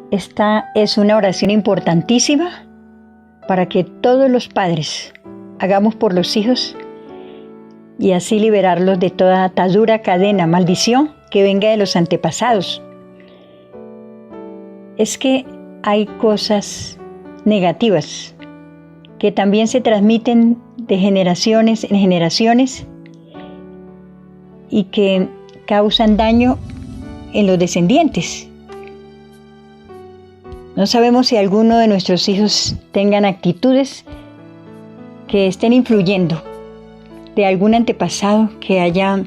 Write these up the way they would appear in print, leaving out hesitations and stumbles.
Esta es una oración importantísima para que todos los padres hagamos por los hijos y así liberarlos de toda atadura, cadena, maldición que venga de los antepasados. Es que hay cosas negativas que también se transmiten de generaciones en generaciones y que causan daño en los descendientes. No sabemos si alguno de nuestros hijos tengan actitudes que estén influyendo de algún antepasado que haya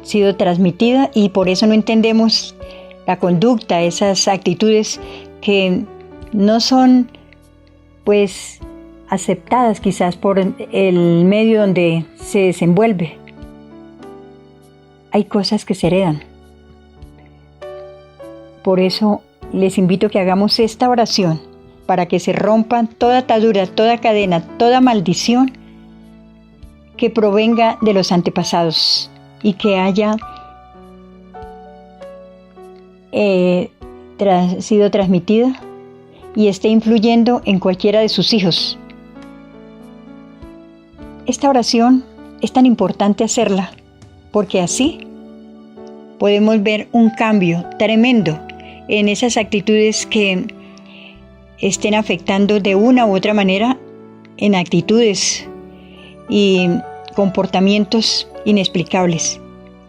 sido transmitida y por eso no entendemos la conducta, esas actitudes que no son pues aceptadas quizás por el medio donde se desenvuelve. Hay cosas que se heredan. Por eso les invito a que hagamos esta oración para que se rompan toda atadura, toda cadena, toda maldición que provenga de los antepasados y que haya sido transmitida y esté influyendo en cualquiera de sus hijos. Esta oración es tan importante hacerla porque así podemos ver un cambio tremendo en esas actitudes que estén afectando de una u otra manera en actitudes y comportamientos inexplicables.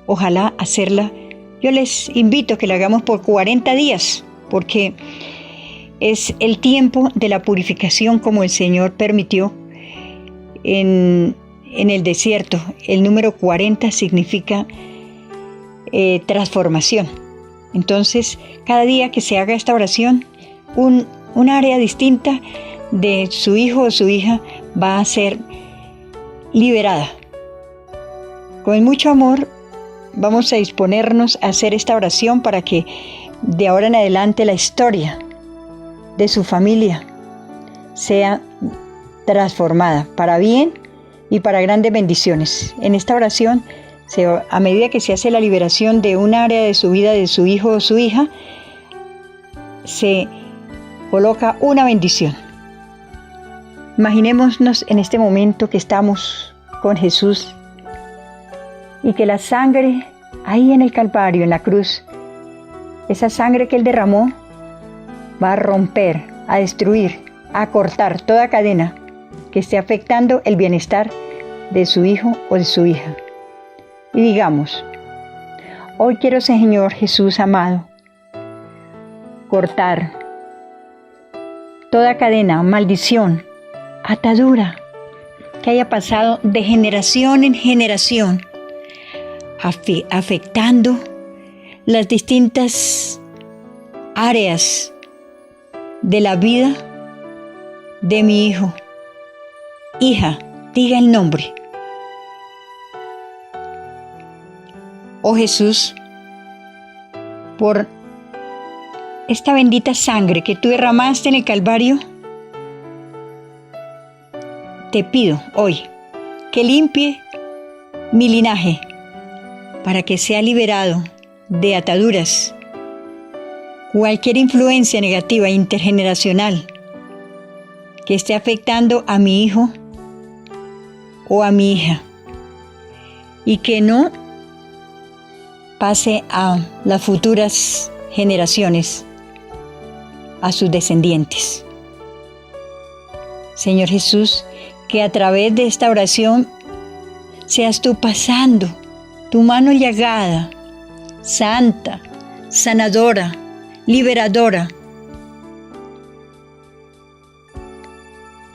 Ojalá hacerla. Yo les invito a que la hagamos por 40 días, porque es el tiempo de la purificación como el Señor permitió en el desierto. El número 40 significa transformación. Entonces, cada día que se haga esta oración, un área distinta de su hijo o su hija va a ser liberada. Con mucho amor vamos a disponernos a hacer esta oración para que de ahora en adelante la historia de su familia sea transformada para bien y para grandes bendiciones. En esta oración, a medida que se hace la liberación de un área de su vida, de su hijo o su hija, se coloca una bendición. Imaginémonos en este momento que estamos con Jesús y que la sangre ahí en el Calvario, en la cruz, esa sangre que Él derramó va a romper, a destruir, a cortar toda cadena que esté afectando el bienestar de su hijo o de su hija. Y digamos: hoy quiero, Señor Jesús amado, cortar toda cadena, maldición, atadura que haya pasado de generación en generación, afectando las distintas áreas de la vida de mi hijo. Hija, diga el nombre. Oh Jesús, por esta bendita sangre que tú derramaste en el Calvario, te pido hoy que limpie mi linaje para que sea liberado de ataduras, cualquier influencia negativa intergeneracional que esté afectando a mi hijo o a mi hija y que no pase a las futuras generaciones, a sus descendientes. Señor Jesús, que a través de esta oración seas tú pasando tu mano llagada, santa, sanadora, liberadora,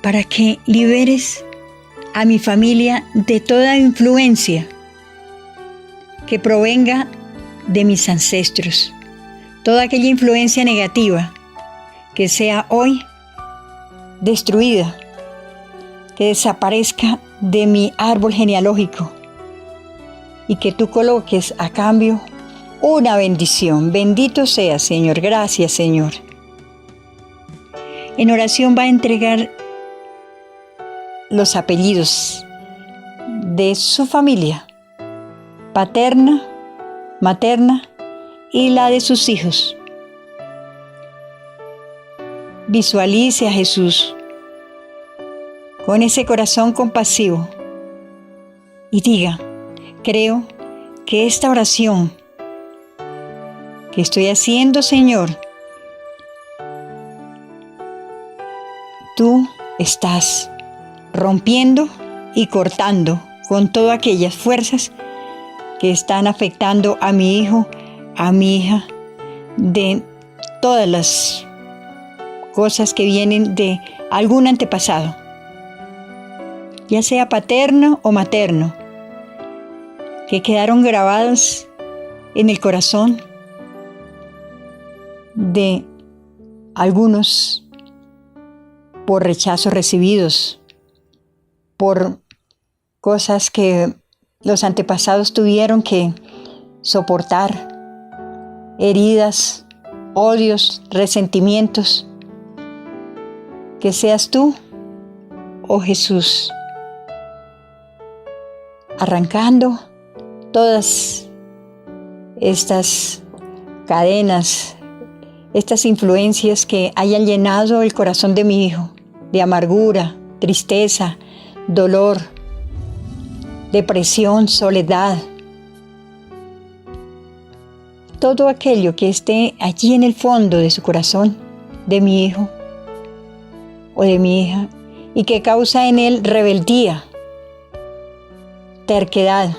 para que liberes a mi familia de toda influencia que provenga de mis ancestros, toda aquella influencia negativa que sea hoy destruida, que desaparezca de mi árbol genealógico y que tú coloques a cambio una bendición. Bendito sea, Señor. Gracias, Señor. En oración va a entregar los apellidos de su familia, paterna, materna y la de sus hijos. visualice a Jesús con ese corazón compasivo y diga: creo que esta oración que estoy haciendo, Señor, tú estás rompiendo y cortando con todas aquellas fuerzas que están afectando a mi hijo, a mi hija, de todas las cosas que vienen de algún antepasado, ya sea paterno o materno, que quedaron grabadas en el corazón de algunos por rechazos recibidos, por cosas que los antepasados tuvieron que soportar, heridas, odios, resentimientos. Que seas tú, oh Jesús, arrancando todas estas cadenas, estas influencias que hayan llenado el corazón de mi hijo, de amargura, tristeza, dolor, depresión, soledad. Todo aquello que esté allí en el fondo de su corazón, de mi hijo o de mi hija, y que causa en él rebeldía, terquedad,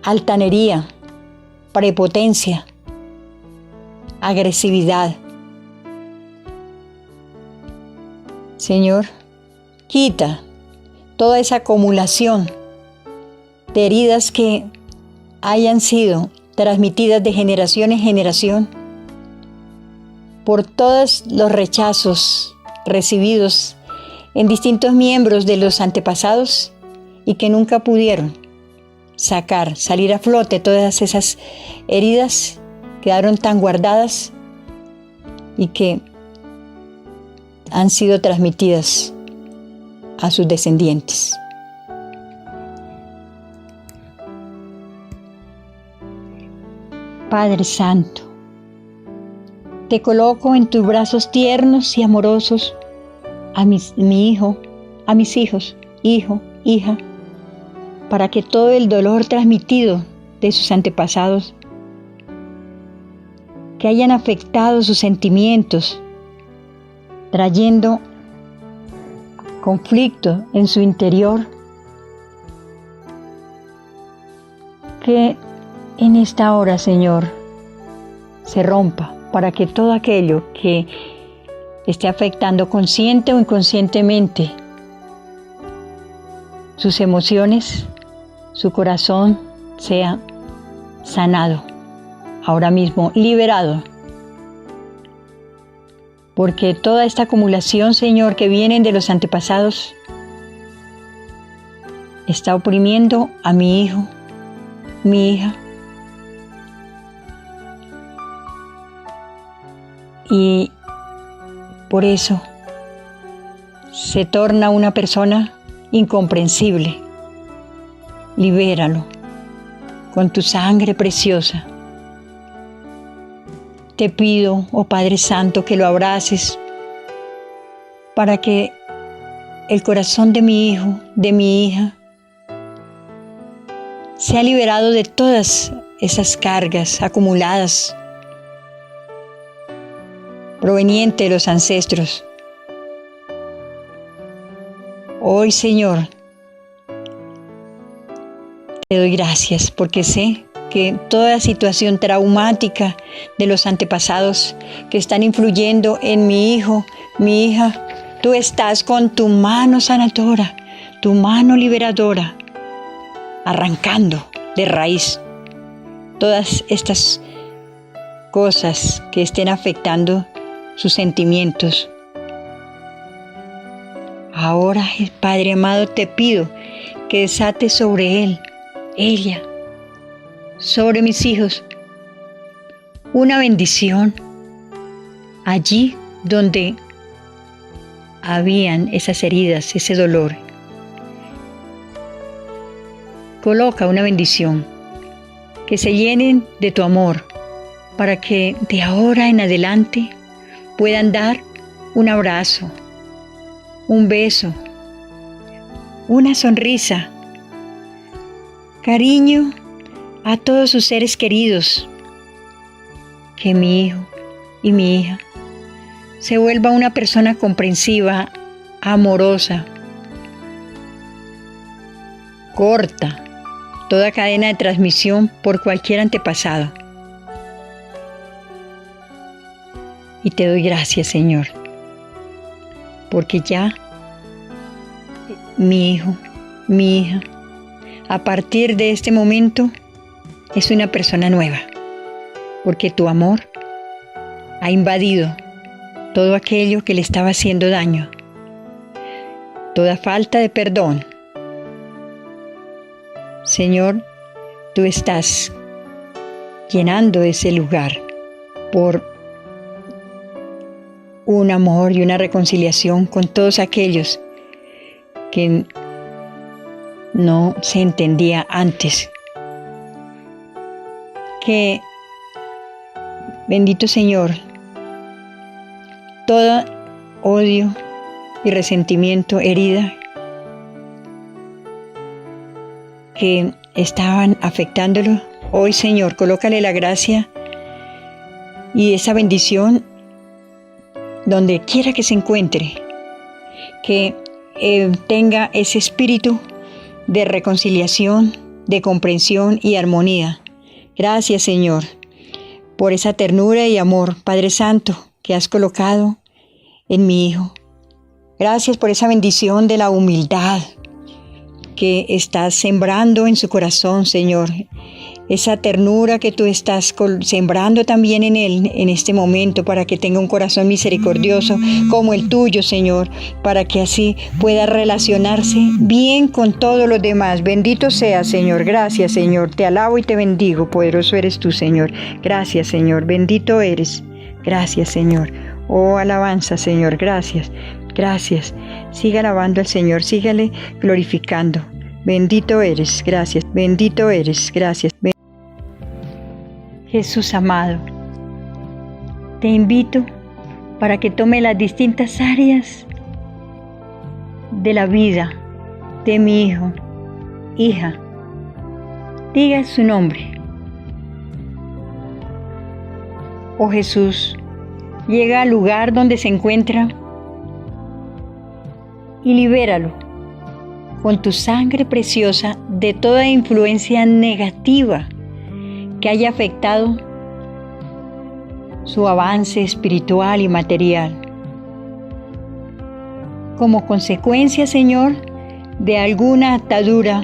altanería, prepotencia, agresividad. Señor, quita toda esa acumulación de heridas que hayan sido transmitidas de generación en generación por todos los rechazos recibidos en distintos miembros de los antepasados y que nunca pudieron salir a flote. Todas esas heridas quedaron tan guardadas y que han sido transmitidas a sus descendientes. Padre Santo, te coloco en tus brazos tiernos y amorosos a mi hijo, a mis hijos, hijo, hija, para que todo el dolor transmitido de sus antepasados, que hayan afectado sus sentimientos, trayendo conflicto en su interior, que en esta hora, Señor, se rompa para que todo aquello que esté afectando consciente o inconscientemente sus emociones, su corazón, sea sanado, ahora mismo liberado. Porque toda esta acumulación, Señor, que vienen de los antepasados, está oprimiendo a mi hijo, mi hija. Y por eso se torna una persona incomprensible. Libéralo con tu sangre preciosa. Te pido, oh Padre Santo, que lo abraces para que el corazón de mi hijo, de mi hija, sea liberado de todas esas cargas acumuladas provenientes de los ancestros. Hoy, Señor, te doy gracias porque sé que toda situación traumática de los antepasados que están influyendo en mi hijo, mi hija, tú estás con tu mano sanadora, tu mano liberadora, arrancando de raíz todas estas cosas que estén afectando sus sentimientos. Ahora, Padre amado, te pido que desates sobre él, ella, sobre mis hijos, una bendición allí donde habían esas heridas, ese dolor. Coloca una bendición, que se llenen de tu amor, para que de ahora en adelante puedan dar un abrazo, un beso, una sonrisa, cariño a todos sus seres queridos. Que mi hijo y mi hija se vuelva una persona comprensiva, amorosa, corta toda cadena de transmisión por cualquier antepasado. Y te doy gracias, Señor, porque ya mi hijo, mi hija, a partir de este momento es una persona nueva, porque tu amor ha invadido todo aquello que le estaba haciendo daño, toda falta de perdón. Señor, tú estás llenando ese lugar por un amor y una reconciliación con todos aquellos que no se entendía antes. Que, bendito Señor, todo odio y resentimiento, herida, que estaban afectándolo, hoy, Señor, colócale la gracia y esa bendición donde quiera que se encuentre, que tenga ese espíritu de reconciliación, de comprensión y armonía. Gracias, Señor, por esa ternura y amor, Padre Santo, que has colocado en mi hijo. Gracias por esa bendición de la humildad que estás sembrando en su corazón, Señor. Esa ternura que tú estás sembrando también en él en este momento, para que tenga un corazón misericordioso como el tuyo, Señor, para que así pueda relacionarse bien con todos los demás. Bendito seas, Señor. Gracias, Señor. Te alabo y te bendigo. Poderoso eres tú, Señor. Gracias, Señor. Bendito eres. Gracias, Señor. Oh, alabanza, Señor. Gracias. Gracias. Siga alabando al Señor. Sígale glorificando. Bendito eres. Gracias. Bendito eres. Gracias. Jesús amado, te invito para que tome las distintas áreas de la vida de mi hijo, hija. Diga su nombre. Oh Jesús, llega al lugar donde se encuentra y libéralo con tu sangre preciosa de toda influencia negativa que haya afectado su avance espiritual y material. Como consecuencia, Señor, de alguna atadura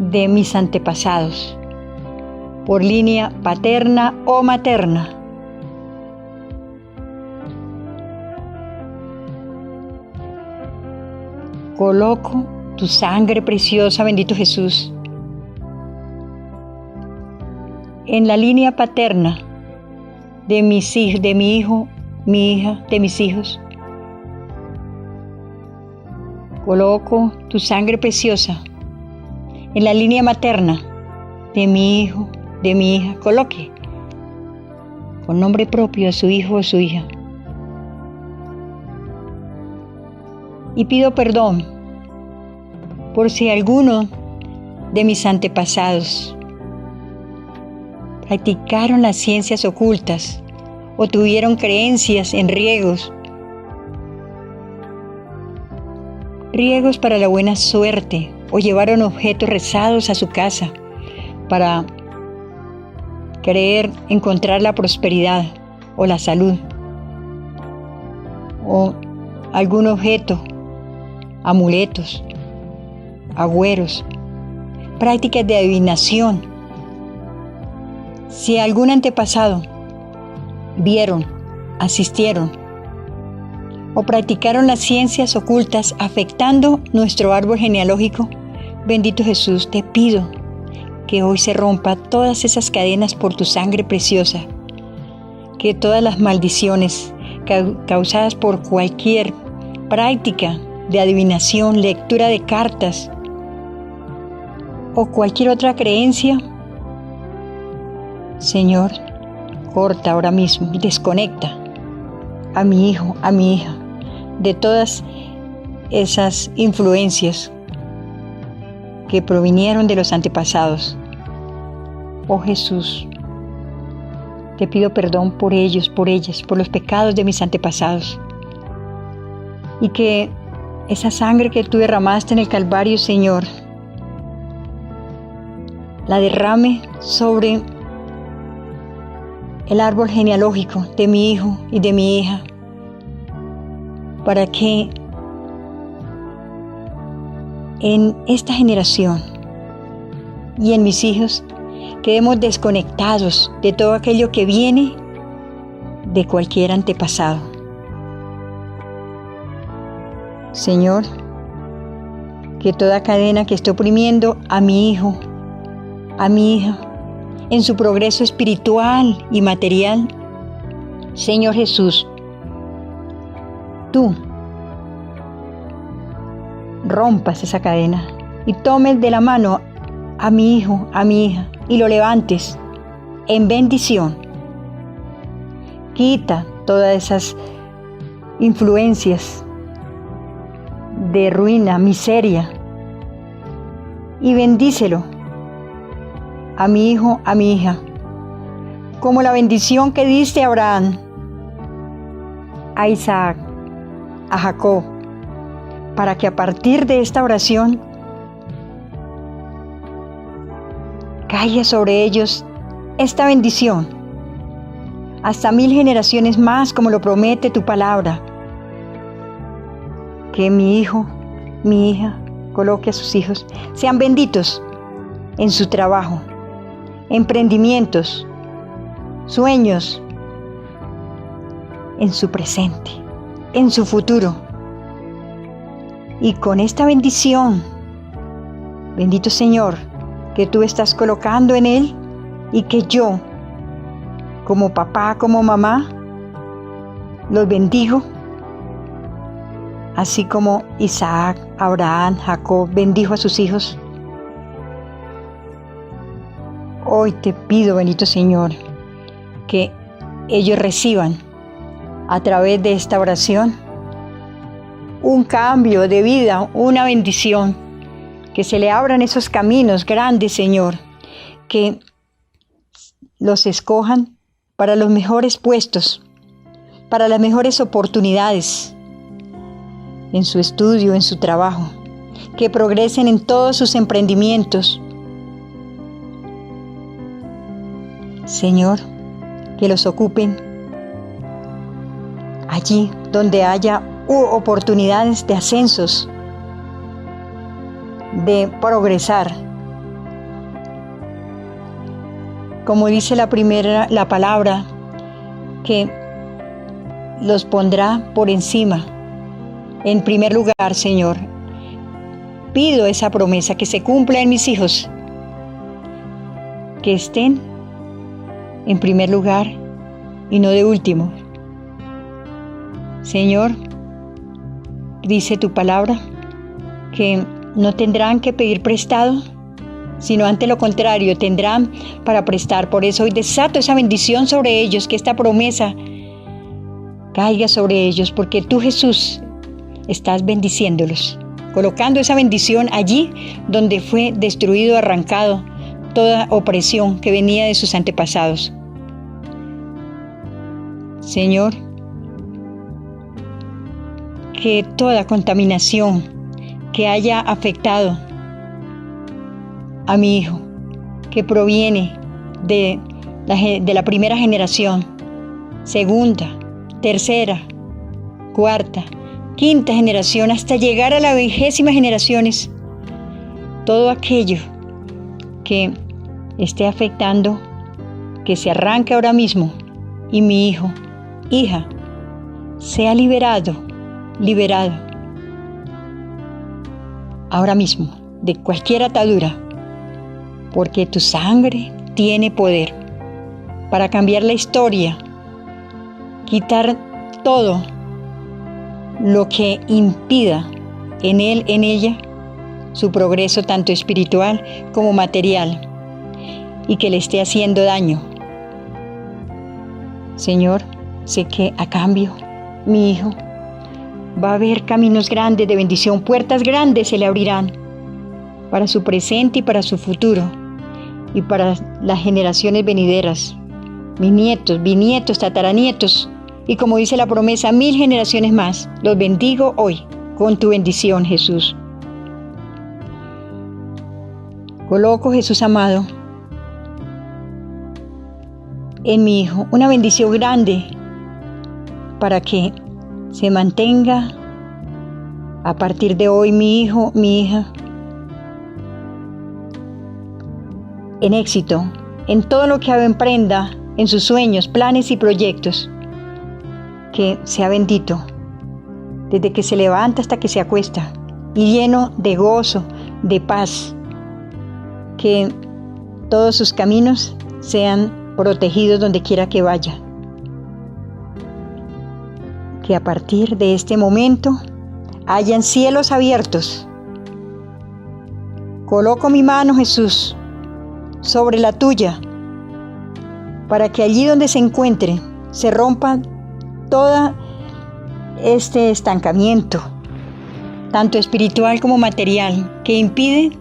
de mis antepasados, por línea paterna o materna. Coloco tu sangre preciosa, bendito Jesús, en la línea paterna de mis hijos, de mi hijo, mi hija, de mis hijos. Coloco tu sangre preciosa en la línea materna de mi hijo, de mi hija. Coloque con nombre propio a su hijo o su hija. Y pido perdón por si alguno de mis antepasados practicaron las ciencias ocultas o tuvieron creencias en riegos para la buena suerte, o llevaron objetos rezados a su casa para creer encontrar la prosperidad o la salud, o algún objeto, amuletos, agüeros, prácticas de adivinación. Si algún antepasado vieron, asistieron o practicaron las ciencias ocultas afectando nuestro árbol genealógico, bendito Jesús, te pido que hoy se rompa todas esas cadenas por tu sangre preciosa, que todas las maldiciones causadas por cualquier práctica de adivinación, lectura de cartas o cualquier otra creencia, Señor, corta ahora mismo, desconecta a mi hijo, a mi hija, de todas esas influencias que provinieron de los antepasados. Oh Jesús, te pido perdón por ellos, por ellas, por los pecados de mis antepasados. Y que esa sangre que tú derramaste en el Calvario, Señor, la derrame sobre el árbol genealógico de mi hijo y de mi hija, para que en esta generación y en mis hijos quedemos desconectados de todo aquello que viene de cualquier antepasado. Señor, que toda cadena que esté oprimiendo a mi hijo, a mi hija, en su progreso espiritual y material, Señor Jesús, tú rompas esa cadena y tomes de la mano a mi hijo, a mi hija, y lo levantes en bendición. Quita todas esas influencias de ruina, miseria, y bendícelo a mi hijo, a mi hija, como la bendición que diste a Abraham, a Isaac, a Jacob, para que a partir de esta oración caiga sobre ellos esta bendición, hasta 1000 generaciones más, como lo promete tu palabra. Que mi hijo, mi hija, coloque a sus hijos, sean benditos en su trabajo, emprendimientos, sueños, en su presente, en su futuro. Y con esta bendición, bendito Señor, que tú estás colocando en él, y que yo, como papá, como mamá, los bendigo, así como Isaac, Abraham, Jacob bendijo a sus hijos. Hoy te pido, bendito Señor, que ellos reciban a través de esta oración un cambio de vida, una bendición, que se le abran esos caminos grandes, Señor, que los escojan para los mejores puestos, para las mejores oportunidades en su estudio, en su trabajo, que progresen en todos sus emprendimientos. Señor, que los ocupen allí donde haya oportunidades de ascensos, de progresar. Como dice la palabra, que los pondrá por encima. En primer lugar, Señor, pido esa promesa que se cumpla en mis hijos, que estén en primer lugar y no de último. Señor, dice tu palabra que no tendrán que pedir prestado, sino ante lo contrario, tendrán para prestar. Por eso hoy desato esa bendición sobre ellos, que esta promesa caiga sobre ellos, porque tú, Jesús, estás bendiciéndolos, colocando esa bendición allí donde fue destruido, arrancado toda opresión que venía de sus antepasados. Señor, que toda contaminación que haya afectado a mi hijo, que proviene de la primera generación, segunda, tercera, cuarta, quinta generación, hasta llegar a la 20ª generaciones, todo aquello que esté afectando, que se arranque ahora mismo, y mi hijo, hija, sea liberado ahora mismo de cualquier atadura, porque tu sangre tiene poder para cambiar la historia, quitar todo lo que impida en él, en ella, su progreso tanto espiritual como material, y que le esté haciendo daño. Señor, sé que a cambio mi hijo va a haber caminos grandes de bendición, puertas grandes se le abrirán para su presente y para su futuro y para las generaciones venideras, mis nietos, bisnietos, tataranietos y como dice la promesa, 1000 generaciones más. Los bendigo hoy con tu bendición, Jesús. Coloco, Jesús amado, en mi hijo una bendición grande para que se mantenga a partir de hoy mi hijo, mi hija, en éxito, en todo lo que emprenda, en sus sueños, planes y proyectos. Que sea bendito desde que se levanta hasta que se acuesta y lleno de gozo, de paz. Que todos sus caminos sean protegidos donde quiera que vaya. Que a partir de este momento hayan cielos abiertos. Coloco mi mano, Jesús, sobre la tuya, para que allí donde se encuentre se rompa todo este estancamiento, tanto espiritual como material, que impide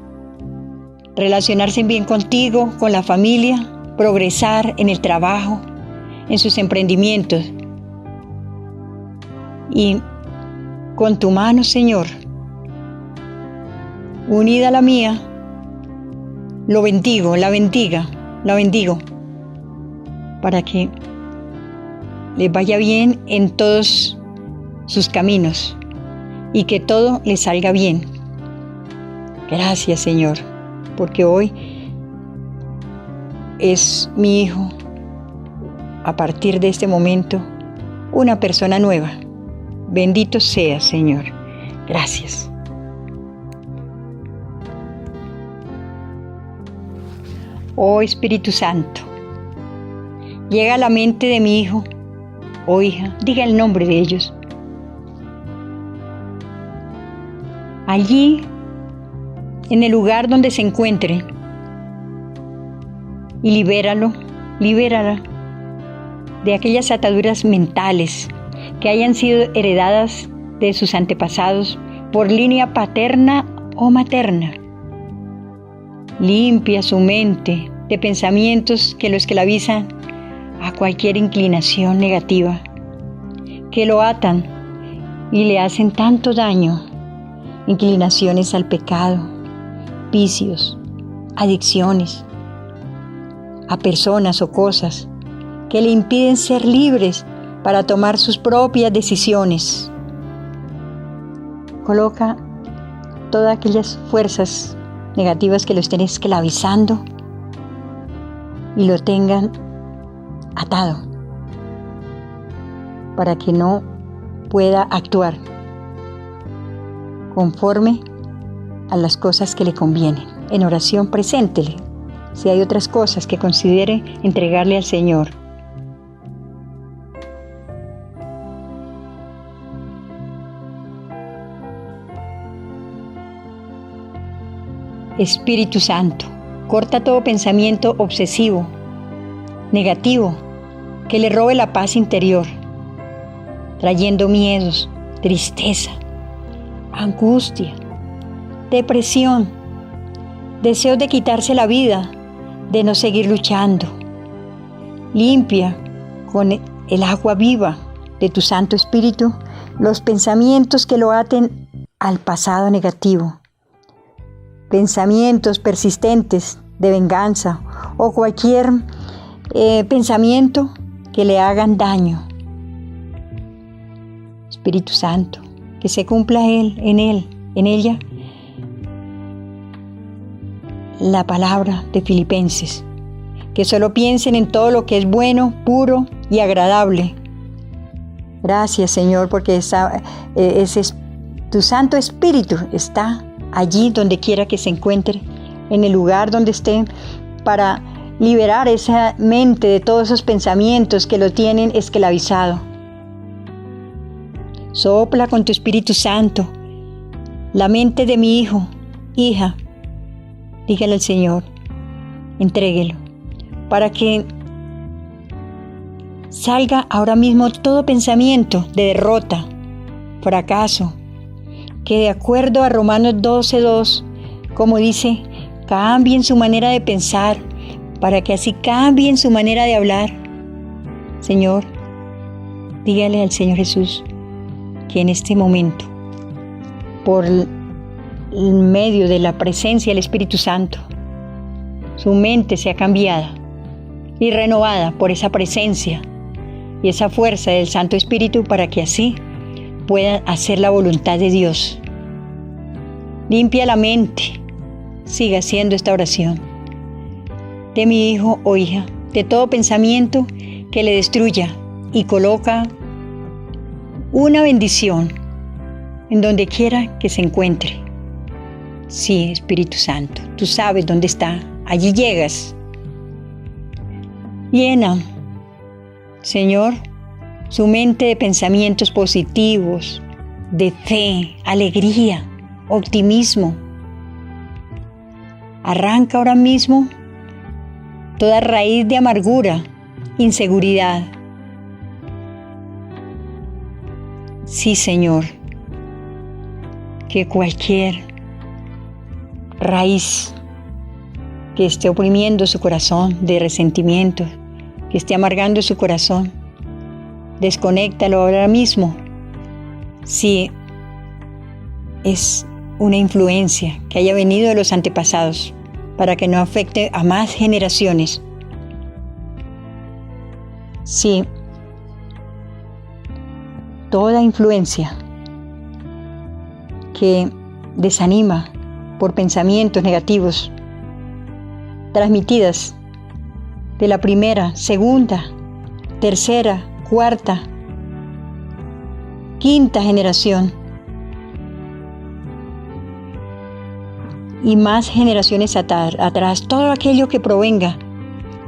relacionarse bien contigo, con la familia, progresar en el trabajo, en sus emprendimientos. Y con tu mano, Señor, unida a la mía, lo bendigo, la bendigo, para que les vaya bien en todos sus caminos y que todo les salga bien. Gracias, Señor, porque hoy es mi hijo, a partir de este momento, una persona nueva. Bendito sea, Señor. Gracias. Oh Espíritu Santo, llega a la mente de mi hijo o hija, diga el nombre de ellos. Allí, en el lugar donde se encuentre, y libérala de aquellas ataduras mentales que hayan sido heredadas de sus antepasados por línea paterna o materna. Limpia su mente de pensamientos que lo esclavizan a cualquier inclinación negativa, que lo atan y le hacen tanto daño, inclinaciones al pecado, vicios, adicciones, a personas o cosas que le impiden ser libres para tomar sus propias decisiones. Coloca todas aquellas fuerzas negativas que lo estén esclavizando y lo tengan atado para que no pueda actuar conforme a las cosas que le convienen. En oración, preséntele si hay otras cosas que considere entregarle al Señor. Espíritu Santo, corta todo pensamiento obsesivo, negativo, que le robe la paz interior, trayendo miedos, tristeza, angustia, depresión, deseos de quitarse la vida, de no seguir luchando. Limpia con el agua viva de tu Santo Espíritu los pensamientos que lo aten al pasado negativo. Pensamientos persistentes de venganza o cualquier pensamiento que le hagan daño. Espíritu Santo, que se cumpla en ella, la palabra de Filipenses, que solo piensen en todo lo que es bueno, puro y agradable. Gracias, Señor, porque tu Santo Espíritu está allí donde quiera que se encuentre, en el lugar donde esté, para liberar esa mente de todos esos pensamientos que lo tienen esclavizado. Sopla con tu Espíritu Santo la mente de mi hijo, hija. Dígale al Señor, entréguelo, para que salga ahora mismo todo pensamiento de derrota, fracaso, que de acuerdo a Romanos 12:2, como dice, cambien su manera de pensar para que así cambien su manera de hablar. Señor, dígale al Señor Jesús que en este momento, por el medio de la presencia del Espíritu Santo, su mente sea cambiada y renovada por esa presencia y esa fuerza del Santo Espíritu para que así pueda hacer la voluntad de Dios. Limpia la mente, siga haciendo esta oración de mi hijo o hija, de todo pensamiento que le destruya, y coloca una bendición en donde quiera que se encuentre. Sí, Espíritu Santo, tú sabes dónde está, allí llegas. Llena, Señor, su mente de pensamientos positivos, de fe, alegría, optimismo. Arranca ahora mismo toda raíz de amargura, inseguridad. Sí, Señor, que cualquier raíz que esté oprimiendo su corazón de resentimiento, que esté amargando su corazón, desconéctalo ahora mismo. Si es una influencia que haya venido de los antepasados, para que no afecte a más generaciones. Si toda influencia que desanima por pensamientos negativos, transmitidas de la primera, segunda, tercera, cuarta, quinta generación y más generaciones atrás, todo aquello que provenga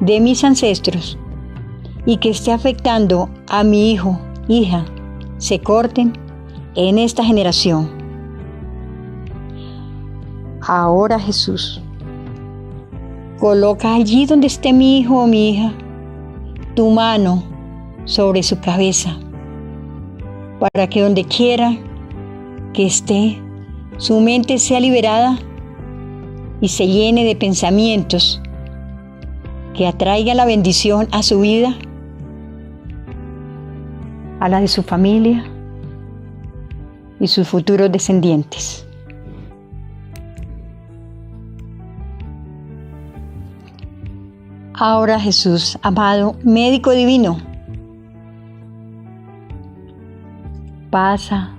de mis ancestros y que esté afectando a mi hijo, hija, se corten en esta generación. Ahora, Jesús, coloca allí donde esté mi hijo o mi hija tu mano sobre su cabeza, para que donde quiera que esté, su mente sea liberada y se llene de pensamientos que atraigan la bendición a su vida, a la de su familia y sus futuros descendientes. Ahora, Jesús, amado médico divino, pasa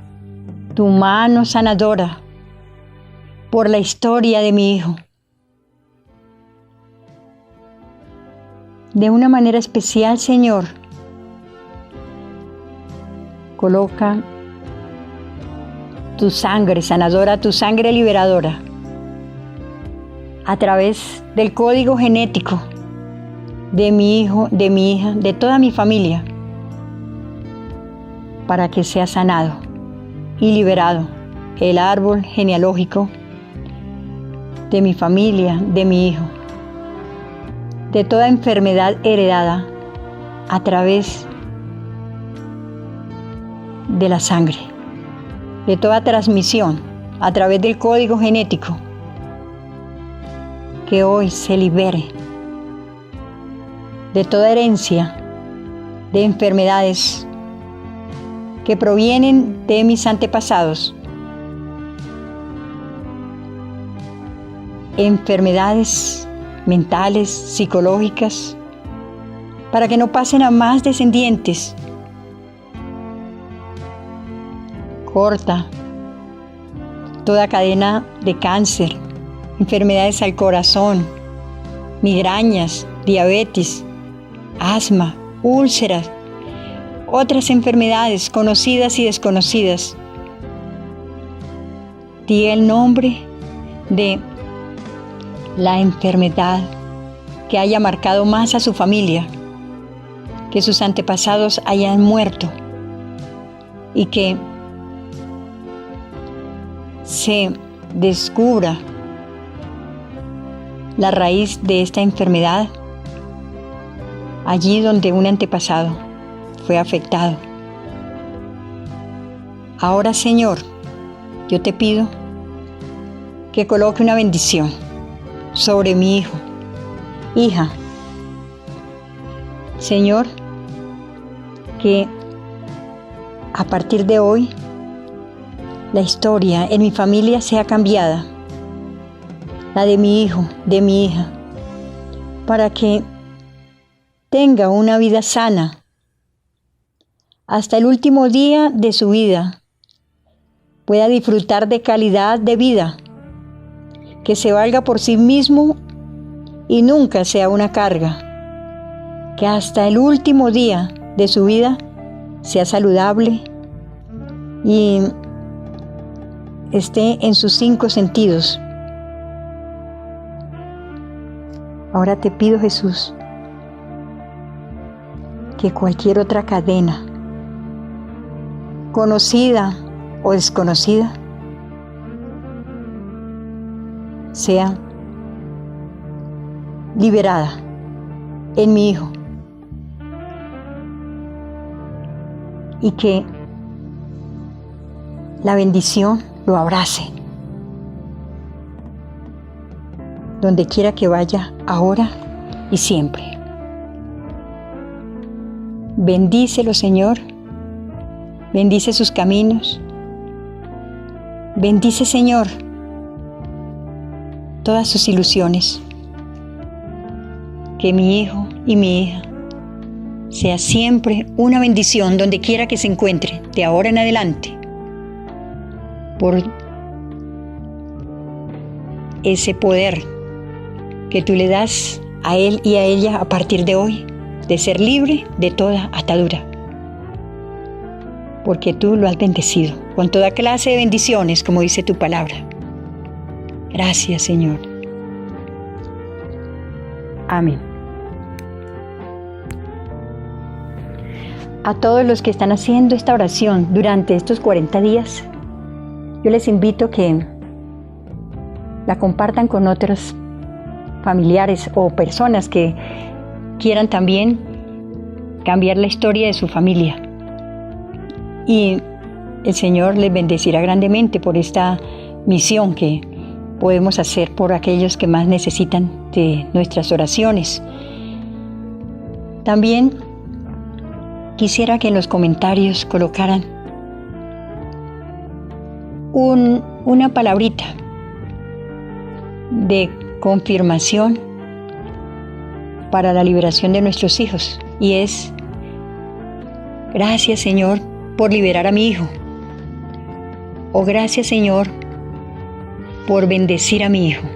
tu mano sanadora por la historia de mi hijo. De una manera especial, Señor, coloca tu sangre sanadora, tu sangre liberadora, a través del código genético de mi hijo, de mi hija, de toda mi familia, para que sea sanado y liberado el árbol genealógico de mi familia, de mi hijo, de toda enfermedad heredada a través de la sangre, de toda transmisión a través del código genético, que hoy se libere de toda herencia de enfermedades que provienen de mis antepasados, enfermedades mentales, psicológicas, para que no pasen a más descendientes. Corta toda cadena de cáncer, enfermedades al corazón, migrañas, diabetes, asma, úlceras, otras enfermedades conocidas y desconocidas. Di el nombre de la enfermedad que haya marcado más a su familia, que sus antepasados hayan muerto y que se descubra la raíz de esta enfermedad allí donde un antepasado fue afectado. Ahora, Señor, yo te pido que coloque una bendición sobre mi hijo, hija. Señor, que a partir de hoy la historia en mi familia sea cambiada, la de mi hijo, de mi hija, para que tenga una vida sana hasta el último día de su vida, pueda disfrutar de calidad de vida, que se valga por sí mismo y nunca sea una carga, que hasta el último día de su vida sea saludable y esté en sus 5 sentidos. Ahora te pido, Jesús, que cualquier otra cadena, conocida o desconocida, sea liberada en mi hijo, y que la bendición lo abrace donde quiera que vaya, ahora y siempre. Bendícelo, Señor. Bendice sus caminos. Bendice, Señor, todas sus ilusiones. Que mi hijo y mi hija sea siempre una bendición donde quiera que se encuentre, de ahora en adelante, por ese poder que tú le das a él y a ella a partir de hoy, de ser libre de toda atadura. Porque tú lo has bendecido con toda clase de bendiciones, como dice tu palabra. Gracias, Señor. Amén. A todos los que están haciendo esta oración durante estos 40 días, yo les invito que la compartan con otros familiares o personas que quieran también cambiar la historia de su familia. Y el Señor les bendecirá grandemente por esta misión que podemos hacer por aquellos que más necesitan de nuestras oraciones. También quisiera que en los comentarios colocaran una palabrita de confirmación para la liberación de nuestros hijos, y es: gracias, Señor, por liberar a mi hijo, o gracias, Señor, por bendecir a mi hijo.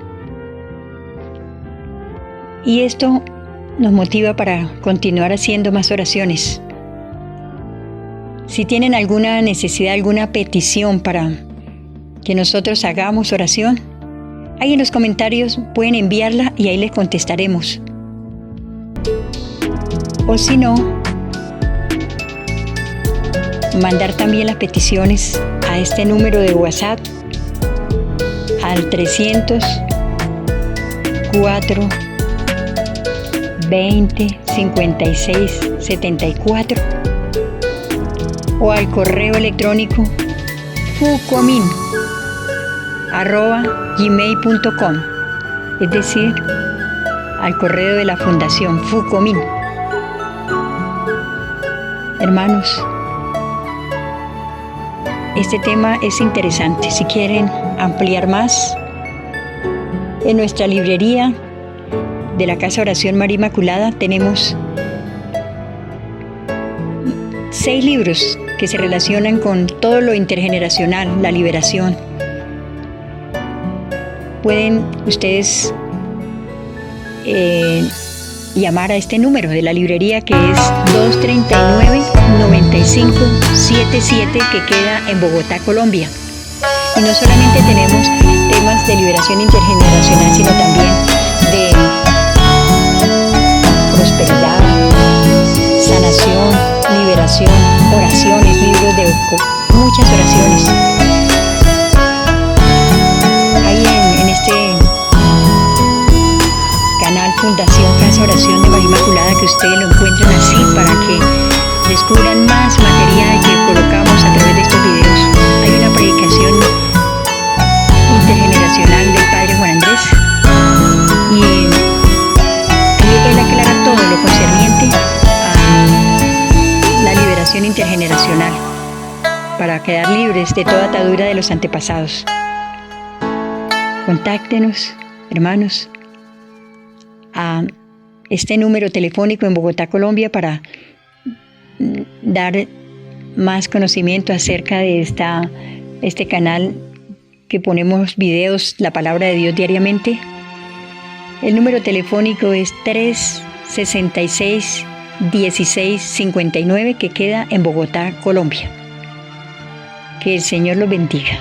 Y esto nos motiva para continuar haciendo más oraciones. Si tienen alguna necesidad, alguna petición para que nosotros hagamos oración, ahí en los comentarios pueden enviarla y ahí les contestaremos. O si no, mandar también las peticiones a este número de WhatsApp, al 300 4 20 56 74, o al correo electrónico fucomin@gmail.com, es decir, al correo de la Fundación Fucomin. Hermanos, este tema es interesante. Si quieren ampliar más, en nuestra librería de la Casa Oración María Inmaculada tenemos 6 libros que se relacionan con todo lo intergeneracional, la liberación. Pueden ustedes llamar a este número de la librería, que es 239-9577, que queda en Bogotá, Colombia. Y no solamente tenemos temas de liberación intergeneracional, sino también de prosperidad, sanación, liberación, oraciones, libros de muchas oraciones. Ahí en este canal Fundación Casa Oración de María Inmaculada, que ustedes lo encuentren así, para que descubran más material que colocamos a través de estos videos. Hay una predicación intergeneracional del Padre Juan Andrés y él aclara todo lo concerniente a la liberación intergeneracional para quedar libres de toda atadura de los antepasados. Contáctenos, hermanos, a este número telefónico en Bogotá, Colombia, para dar más conocimiento acerca de este canal que ponemos videos, la palabra de Dios diariamente. El número telefónico es 366-1659, que queda en Bogotá, Colombia. Que el Señor los bendiga.